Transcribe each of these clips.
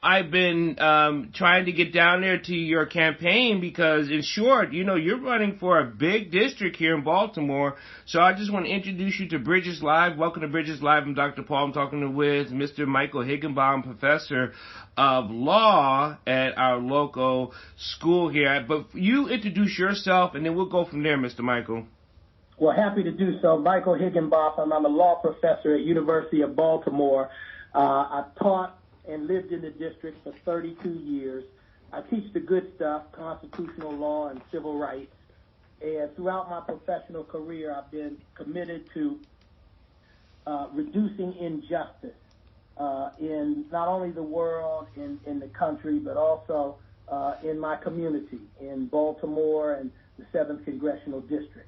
I've been trying to get down there to your campaign because, in short, you're running for a big district here in Baltimore. So I just want to introduce you to Bridges Live. Welcome to Bridges Live. I'm Dr. Paul. I'm talking with Mr. Micheal Higginbottom, professor of law at our local school here. But you introduce yourself, and then we'll go from there, Mr. Micheal. Well, happy to do so. Micheal Higginbottom. I'm a law professor at University of Baltimore. I've taught and lived in the district for 32 years. I teach the good stuff, constitutional law and civil rights. And throughout my professional career, I've been committed to reducing injustice in not only the world, in the country, but also in my community in Baltimore and the 7th Congressional District.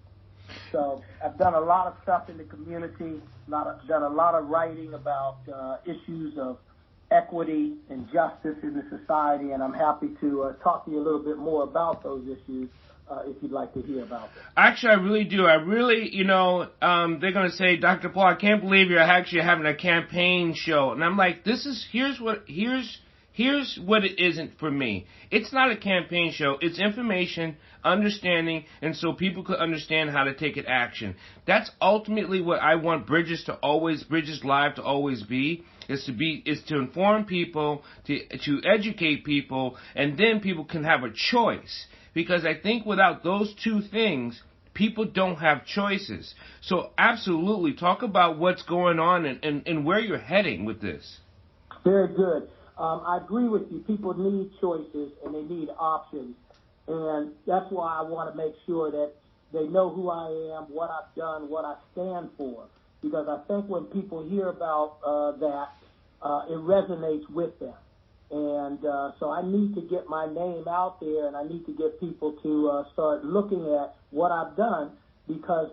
So I've done a lot of stuff in the community, done a lot of writing about issues of equity and justice in the society, and I'm happy to talk to you a little bit more about those issues if you'd like to hear about them. Actually, I really do. I really, they're going to say, Dr. Paul, I can't believe you're actually having a campaign show. And I'm like, here's what it isn't for me. It's not a campaign show. It's information, understanding, and so people could understand how to take it action. That's ultimately what I want Bridges Live to always be, is to inform people, to educate people, and then people can have a choice. Because I think without those two things, people don't have choices. So absolutely, talk about what's going on and where you're heading with this. Very good. I agree with you. People need choices and they need options. And that's why I want to make sure that they know who I am, what I've done, what I stand for. Because I think when people hear about that, it resonates with them. And so I need to get my name out there, and I need to get people to start looking at what I've done, because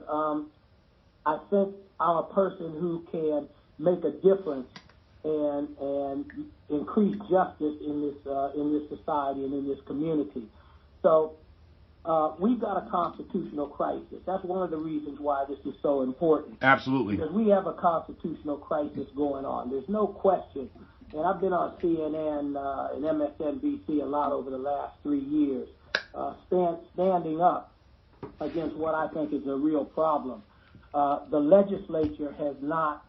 I think I'm a person who can make a difference and increase justice in this society and in this community. So we've got a constitutional crisis. That's one of the reasons why this is so important. Absolutely. Because we have a constitutional crisis going on. There's no question. And I've been on CNN and MSNBC a lot over the last 3 years, standing up against what I think is a real problem. The legislature has not,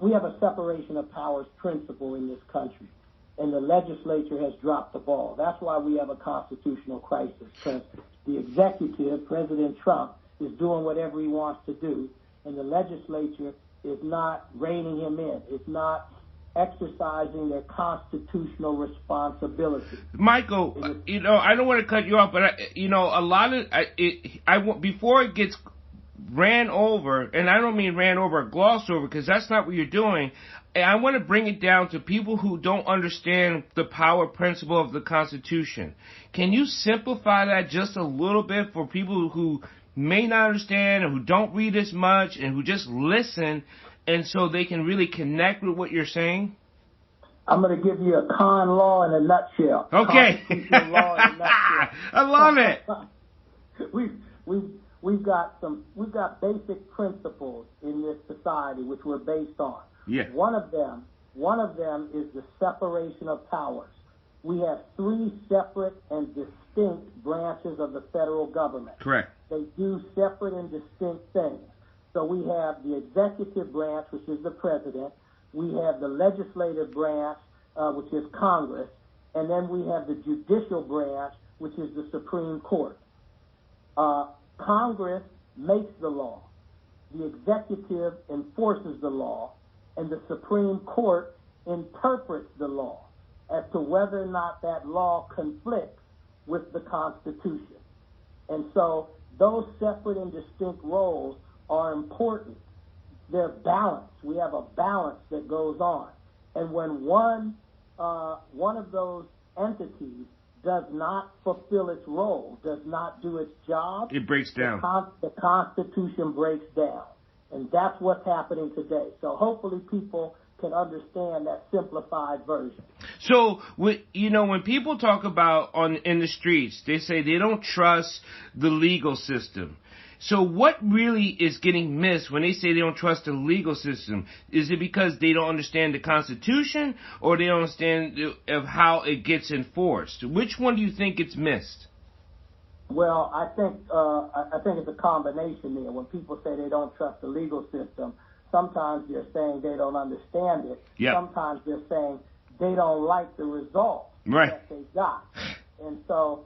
we have a separation of powers principle in this country, and the legislature has dropped the ball. That's why we have a constitutional crisis, because the executive, President Trump, is doing whatever he wants to do, and the legislature is not reining him in. It's not exercising their constitutional responsibility. Micheal, I don't want to cut you off, but a lot of before it gets ran over, and I don't mean ran over or glossed over, because that's not what you're doing. I want to bring it down to people who don't understand the power principle of the Constitution. Can you simplify that just a little bit for people who may not understand, or who don't read as much, and who just listen, and so they can really connect with what you're saying? I'm going to give you a con law in a nutshell. Okay. Constitutional law in a nutshell. I love it. We've got basic principles in this society which we're based on. Yeah. One of them is the separation of powers. We have 3 separate and distinct branches of the federal government. Correct. They do separate and distinct things. So we have the executive branch, which is the president. We have the legislative branch, which is Congress. And then we have the judicial branch, which is the Supreme Court. Congress makes the law. The executive enforces the law. And the Supreme Court interprets the law as to whether or not that law conflicts with the Constitution. And so those separate and distinct roles are important. They're balanced. We have a balance that goes on. And when one of those entities does not fulfill its role, does not do its job, it breaks down. The Constitution breaks down. And that's what's happening today. So hopefully people can understand that simplified version. So, when people talk about in the streets, they say they don't trust the legal system. So what really is getting missed when they say they don't trust the legal system? Is it because they don't understand the Constitution, or they don't understand of how it gets enforced? Which one do you think gets missed? Well, I think it's a combination there. When people say they don't trust the legal system, sometimes they're saying they don't understand it. Yep. Sometimes they're saying they don't like the results that they got. And so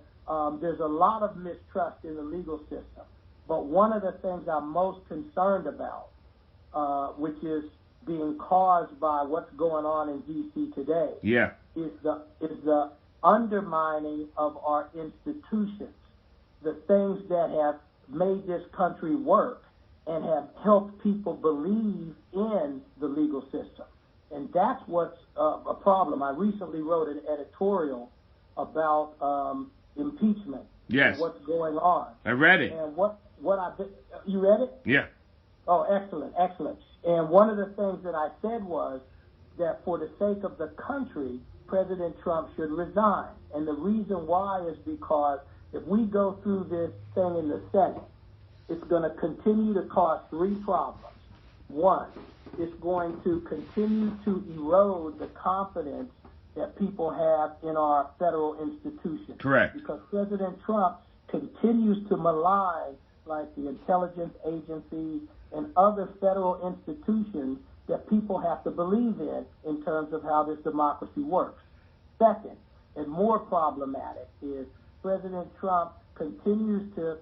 there's a lot of mistrust in the legal system. But one of the things I'm most concerned about, which is being caused by what's going on in D.C. today, is the undermining of our institutions, the things that have made this country work and have helped people believe in the legal system. And that's what's a problem. I recently wrote an editorial about impeachment. Yes. And what's going on. I read it. And you read it? Yeah. Oh, excellent. And one of the things that I said was that for the sake of the country, President Trump should resign. And the reason why is because if we go through this thing in the Senate, it's going to continue to cause three problems. One, it's going to continue to erode the confidence that people have in our federal institutions. Correct. Because President Trump continues to malign like the intelligence agencies and other federal institutions that people have to believe in terms of how this democracy works. Second, and more problematic, is President Trump continues to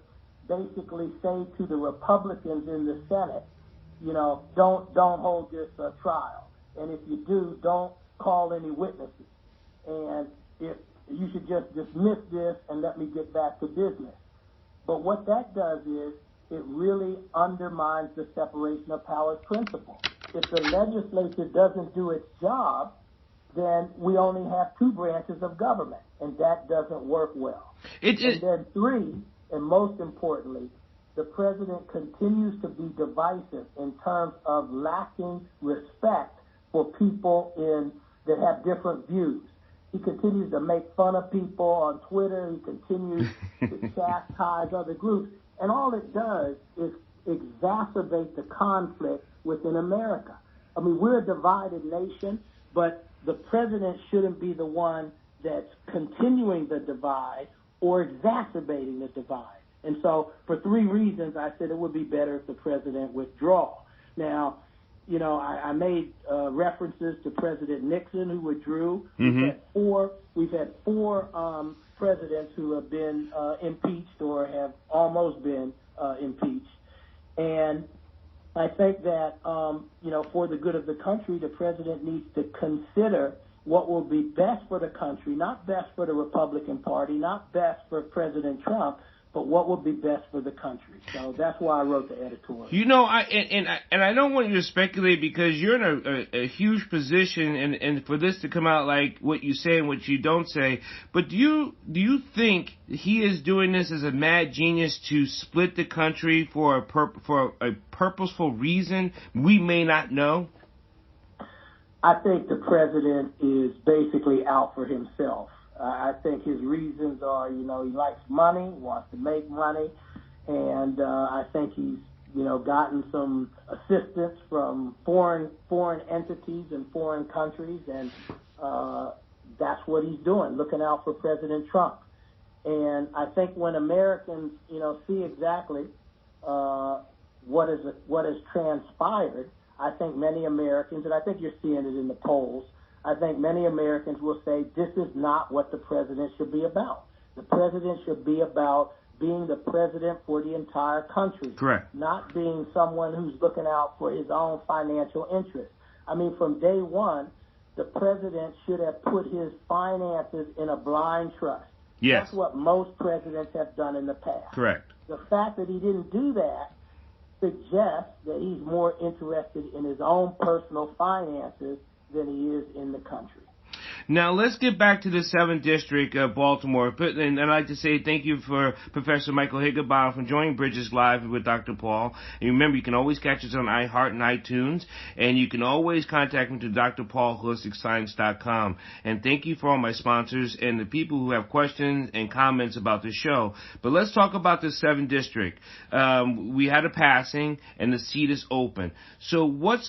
basically say to the Republicans in the Senate, you know, don't hold this trial. And if you do, don't call any witnesses. And if you should just dismiss this and let me get back to business. But what that does is it really undermines the separation of powers principle. If the legislature doesn't do its job, then we only have two branches of government, and that doesn't work well. And then three, and most importantly, the president continues to be divisive in terms of lacking respect for people that have different views. He continues to make fun of people on Twitter. He continues to chastise other groups. And all it does is exacerbate the conflict within America. I mean, we're a divided nation, but the president shouldn't be the one that's continuing the divide or exacerbating the divide. And so for three reasons, I said it would be better if the president withdraw. Now, you know, I made references to President Nixon, who withdrew. Mm-hmm. We've had four presidents who have been impeached or have almost been impeached. And I think that, you know, for the good of the country, the president needs to consider what will be best for the country, not best for the Republican Party, not best for President Trump, but what would be best for the country. So that's why I wrote the editorial. You know, I don't want you to speculate because you're in a huge position, and for this to come out like what you say and what you don't say. But do you think he is doing this as a mad genius to split the country for a purposeful reason we may not know? I think the president is basically out for himself. I think his reasons are, you know, he likes money, wants to make money, and I think he's, you know, gotten some assistance from foreign entities and foreign countries, and that's what he's doing, looking out for President Trump. And I think when Americans, you know, see exactly what has transpired, I think many Americans, and I think you're seeing it in the polls, I think many Americans will say this is not what the president should be about. The president should be about being the president for the entire country. Correct. Not being someone who's looking out for his own financial interests. I mean, from day one, the president should have put his finances in a blind trust. Yes. That's what most presidents have done in the past. Correct. The fact that he didn't do that suggests that he's more interested in his own personal finances than he is in the country. Now, let's get back to the 7th District of Baltimore. And I'd like to say thank you for Professor Micheal Higginbottom for joining Bridges Live with Dr. Paul. And remember, you can always catch us on iHeart and iTunes. And you can always contact me to drpaulholisticscience.com. And thank you for all my sponsors and the people who have questions and comments about the show. But let's talk about the 7th District. We had a passing, and the seat is open. So what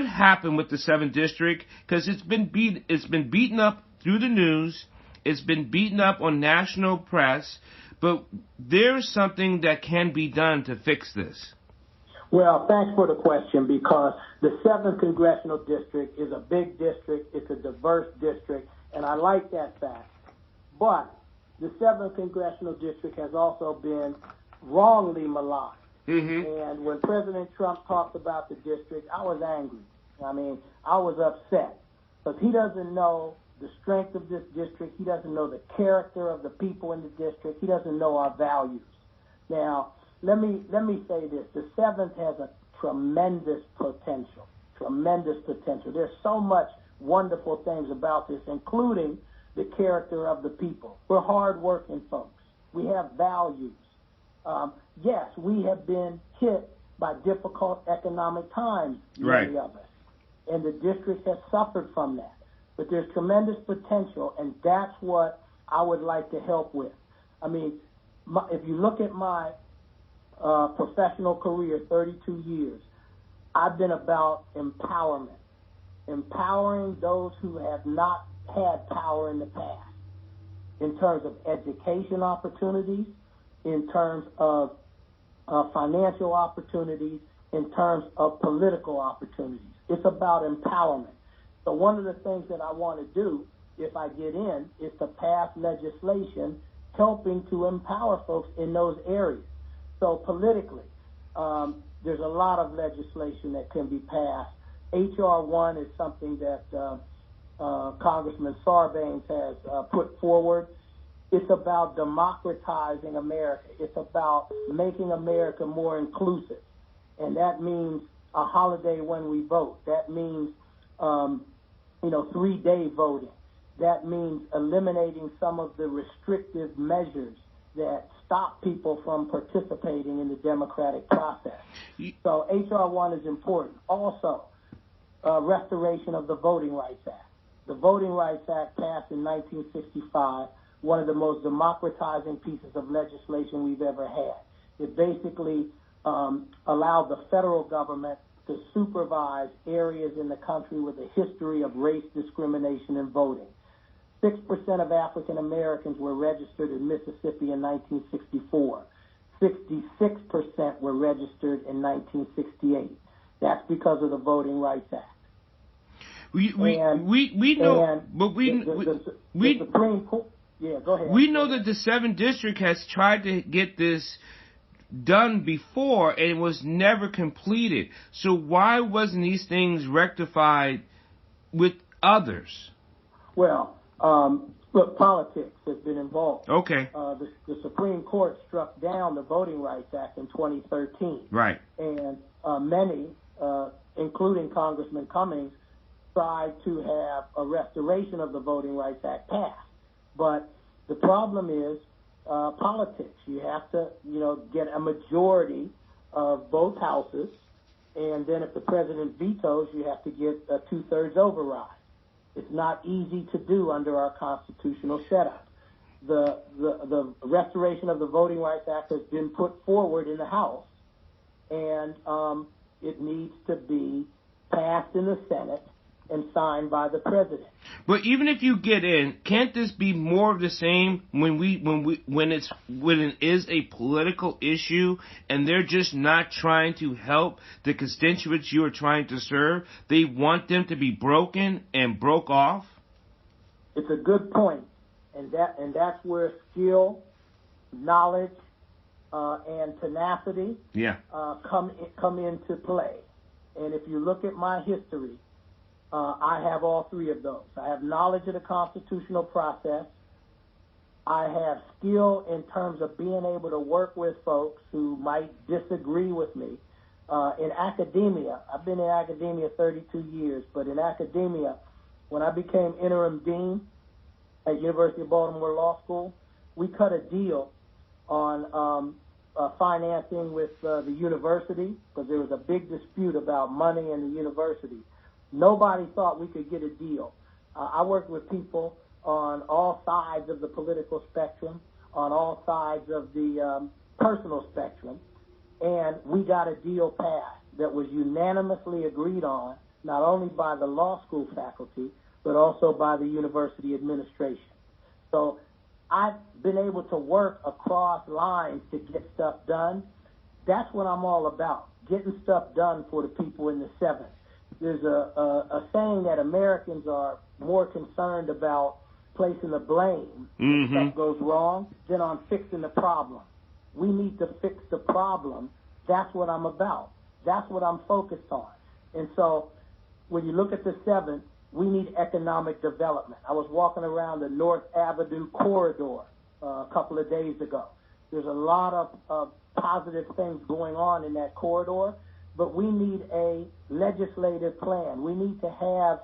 happened with the 7th District? Because it's been beaten up through the news. It's been beaten up on national press. But there's something that can be done to fix this. Well, thanks for the question, because the 7th Congressional District is a big district. It's a diverse district, and I like that fact. But the 7th Congressional District has also been wrongly maligned. Mm-hmm. And when President Trump talked about the district, I was angry. I mean, I was upset because he doesn't know the strength of this district. He doesn't know the character of the people in the district. He doesn't know our values. Now, let me say this. The 7th has a tremendous potential. There's so much wonderful things about this, including the character of the people. We're hardworking folks. We have values. Yes, we have been hit by difficult economic times, many of us, and the district has suffered from that. But there's tremendous potential, and that's what I would like to help with. I mean, if you look at my professional career, 32 years, I've been about empowerment, empowering those who have not had power in the past, in terms of education opportunities, in terms of financial opportunities, in terms of political opportunities. It's about empowerment. So one of the things that I want to do, if I get in, is to pass legislation helping to empower folks in those areas. So politically, there's a lot of legislation that can be passed. H.R. 1 is something that Congressman Sarbanes has put forward. It's about democratizing America. It's about making America more inclusive. And that means a holiday when we vote. That means, 3-day voting. That means eliminating some of the restrictive measures that stop people from participating in the democratic process. So H.R. 1 is important. Also, restoration of the Voting Rights Act. The Voting Rights Act passed in 1965, one of the most democratizing pieces of legislation we've ever had. It basically allowed the federal government to supervise areas in the country with a history of race discrimination in voting. 6% of African Americans were registered in Mississippi in 1964. 66% were registered in 1968. That's because of the Voting Rights Act. We know, but the Supreme Court. Yeah, go ahead. We know that the 7th District has tried to get this done before and it was never completed. So why wasn't these things rectified with others? Well, look, politics has been involved. Okay. The Supreme Court struck down the Voting Rights Act in 2013. Right. And many, including Congressman Cummings, tried to have a restoration of the Voting Rights Act passed. But the problem is politics. You have to, get a majority of both houses, and then if the president vetoes, you have to get a 2/3 override. It's not easy to do under our constitutional setup. The restoration of the Voting Rights Act has been put forward in the House, and it needs to be passed in the Senate and signed by the president. But even if you get in, can't this be more of the same when it is a political issue and they're just not trying to help the constituents you are trying to serve? They want them to be broken and broke off? It's a good point, and that's where skill, knowledge, and tenacity come into play. And if you look at my history, I have all three of those. I have knowledge of the constitutional process. I have skill in terms of being able to work with folks who might disagree with me. In academia, I've been in academia 32 years, but in academia, When I became interim dean at University of Baltimore Law School, we cut a deal on financing with the university because there was a big dispute about money in the university. Nobody thought we could get a deal. I worked with people on all sides of the political spectrum, on all sides of the personal spectrum, and we got a deal passed that was unanimously agreed on, not only by the law school faculty, but also by the university administration. So I've been able to work across lines to get stuff done. That's what I'm all about, getting stuff done for the people in the 7th. There's a saying that Americans are more concerned about placing the blame when stuff goes wrong than on fixing the problem. We need to fix the problem. That's what I'm about. That's what I'm focused on. And so when you look at the 7th, we need economic development. I was walking around the North Avenue corridor a couple of days ago. There's a lot of positive things going on in that corridor, but we need a legislative plan. We need to have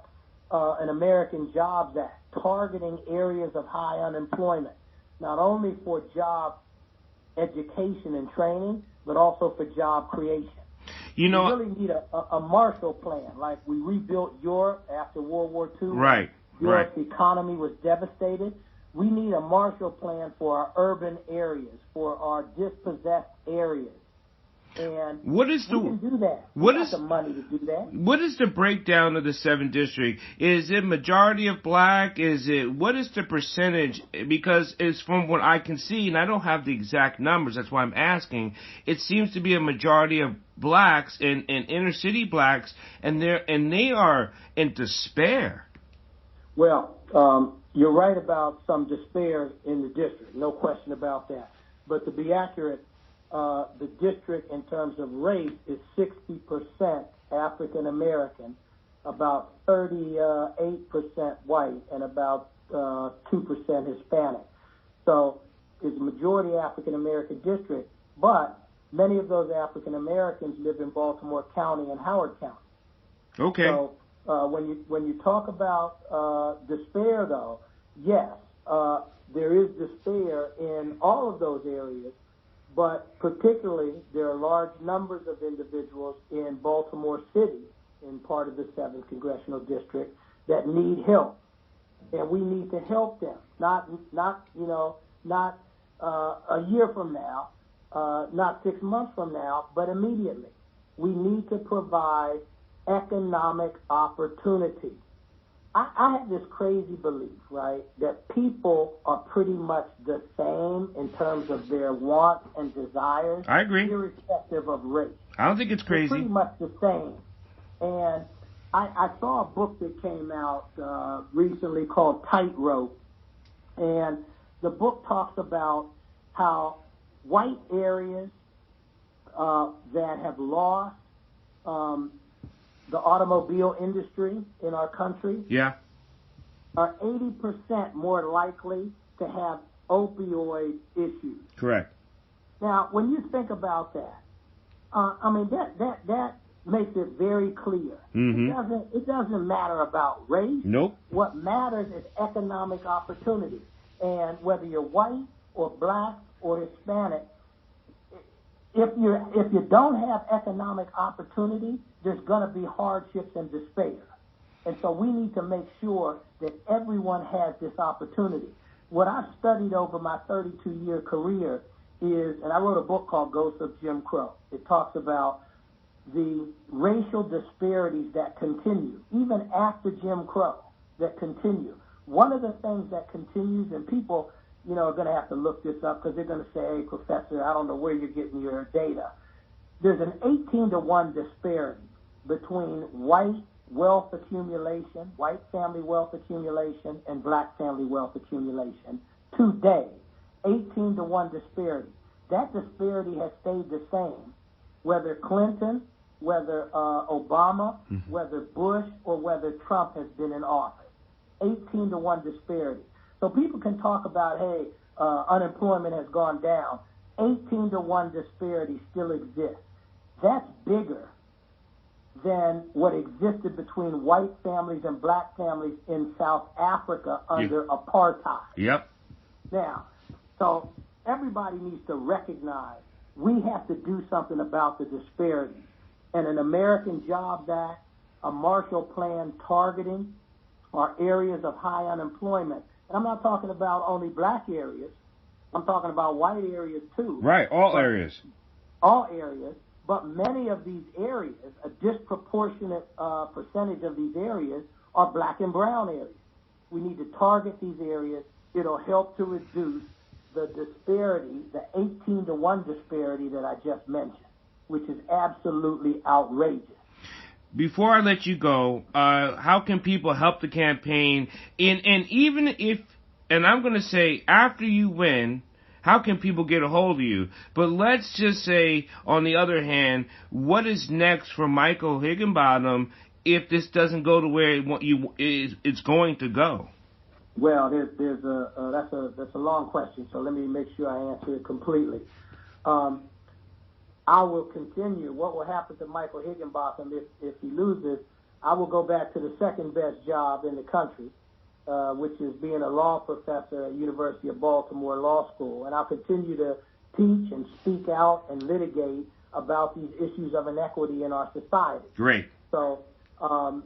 an American Jobs Act targeting areas of high unemployment, not only for job education and training, but also for job creation. You know, we really need a Marshall Plan, like we rebuilt Europe after World War II. Right. Europe's economy was devastated. We need a Marshall Plan for our urban areas, for our dispossessed areas. And we can do that. We got the money to do that. What is the breakdown of the 7th district? Is it majority of black? What is the percentage? Because it's from what I can see, and I don't have the exact numbers, that's why I'm asking. It seems to be a majority of blacks and inner city blacks, and they are in despair. Well, you're right about some despair in the district, no question about that. But to be accurate, the district in terms of race is 60% African American, about 38% white, and about 2% Hispanic. So it's a majority African American district, but many of those African Americans live in Baltimore County and Howard County. Okay. So when you talk about despair, though, yes, there is despair in all of those areas. But particularly, there are large numbers of individuals in Baltimore City, in part of the 7th Congressional District, that need help, and we need to help them. Not a year from now, not 6 months from now, but immediately. We need to provide economic opportunity. I have this crazy belief, right, that people are pretty much the same in terms of their wants and desires. I agree. Irrespective of race. I don't think it's crazy. They're pretty much the same. And I saw a book that came out recently called Tightrope. And the book talks about how white areas that have lost the automobile industry in our country are 80% more likely to have opioid issues. Correct. Now, when you think about that, that makes it very clear. It doesn't matter about race. Nope. What matters is economic opportunity. And whether you're white or black or Hispanic, if you don't have economic opportunity, there's going to be hardships and despair. And so we need to make sure that everyone has this opportunity. What I've studied over my 32-year career is, and I wrote a book called Ghosts of Jim Crow. It talks about the racial disparities that continue, even after Jim Crow, that continue. One of the things that continues, and people are going to have to look this up because they're going to say, hey, Professor, I don't know where you're getting your data. There's an 18-to-1 disparity between white wealth accumulation, white family wealth accumulation, and black family wealth accumulation today. 18-to-1 disparity. That disparity has stayed the same, whether Clinton, whether Obama, whether Bush, or whether Trump has been in office. 18-to-1 disparity. So people can talk about, hey, unemployment has gone down. 18-to-1 disparity still exists. That's bigger than what existed between white families and black families in South Africa under apartheid. Yep. Now, so everybody needs to recognize we have to do something about the disparities. And an American Jobs Act, a Marshall Plan targeting our areas of high unemployment. And I'm not talking about only black areas. I'm talking about white areas too. Right, all areas. All areas. But many of these areas, a disproportionate percentage of these areas are black and brown areas. We need to target these areas. It'll help to reduce the disparity, the 18-to-1 disparity that I just mentioned, which is absolutely outrageous. Before I let you go, how can people help the campaign? And even if, and I'm going to say after you win, how can people get a hold of you? But let's just say, on the other hand, what is next for Micheal Higginbottom if this doesn't go to where it's going to go? Well, that's a long question, so let me make sure I answer it completely. I will continue. What will happen to Micheal Higginbottom if he loses? I will go back to the second best job in the country, which is being a law professor at University of Baltimore Law School, and I'll continue to teach and speak out and litigate about these issues of inequity in our society. Great. So, I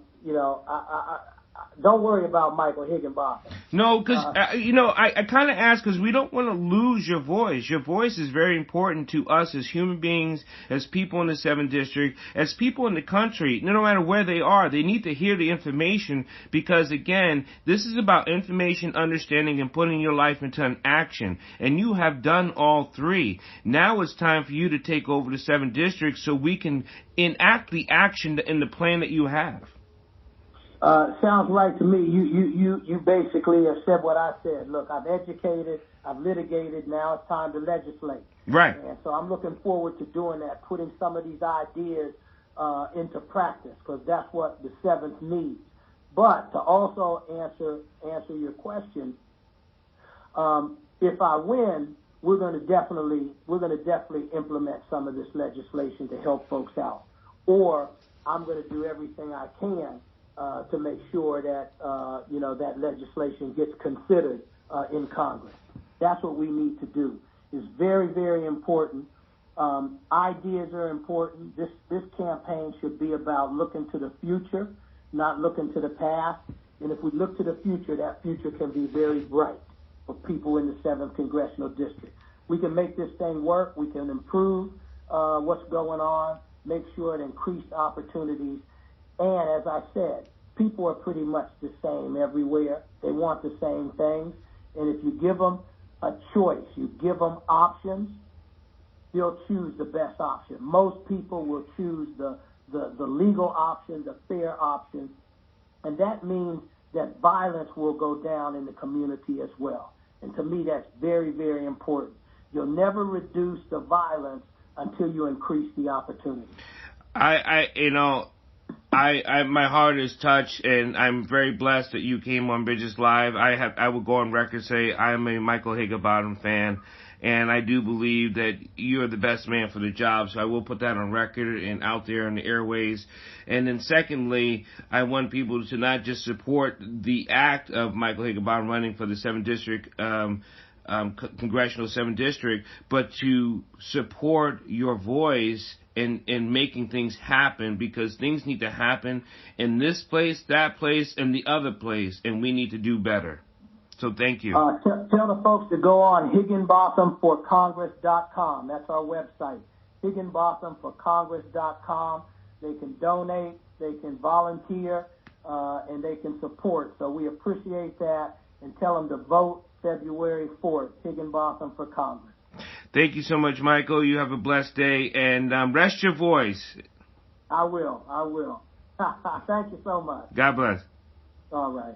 don't worry about Micheal Higginbottom. No, because, I kind of ask because we don't want to lose your voice. Your voice is very important to us as human beings, as people in the 7th District, as people in the country. No matter where they are, they need to hear the information because, again, this is about information, understanding, and putting your life into an action. And you have done all three. Now it's time for you to take over the 7th District so we can enact the action in the plan that you have. Sounds right to me. You basically have said what I said. Look, I've educated, I've litigated, now it's time to legislate. Right. And so I'm looking forward to doing that, putting some of these ideas into practice, because that's what the 7th needs. But to also answer your question, if I win, we're going to definitely implement some of this legislation to help folks out. Or I'm going to do everything I can to make sure that, that legislation gets considered in Congress. That's what we need to do. It's very, very important. Ideas are important. This campaign should be about looking to the future, not looking to the past. And if we look to the future, that future can be very bright for people in the 7th Congressional District. We can make this thing work. We can improve what's going on, make sure it increased opportunities. And as I said, people are pretty much the same everywhere. They want the same things. And if you give them a choice, you give them options, they'll choose the best option. Most people will choose the legal option, the fair option. And that means that violence will go down in the community as well. And to me, that's very, very important. You'll never reduce the violence until you increase the opportunity. My heart is touched, and I'm very blessed that you came on Bridges Live. I will go on record and say I am a Micheal Higginbottom fan, and I do believe that you're the best man for the job. So I will put that on record and out there in the airways. And then secondly, I want people to not just support the act of Micheal Higginbottom running for the 7th District. Congressional 7th District, but to support your voice in making things happen, because things need to happen in this place, that place, and the other place, and we need to do better. So thank you. Tell the folks to go on HigginbottomForCongress.com. That's our website, HigginbottomForCongress.com. They can donate, they can volunteer, and they can support. So we appreciate that, and tell them to vote February 4th, Higginbottom for Congress. Thank you so much, Micheal. You have a blessed day, and rest your voice. I will. Thank you so much. God bless. All right.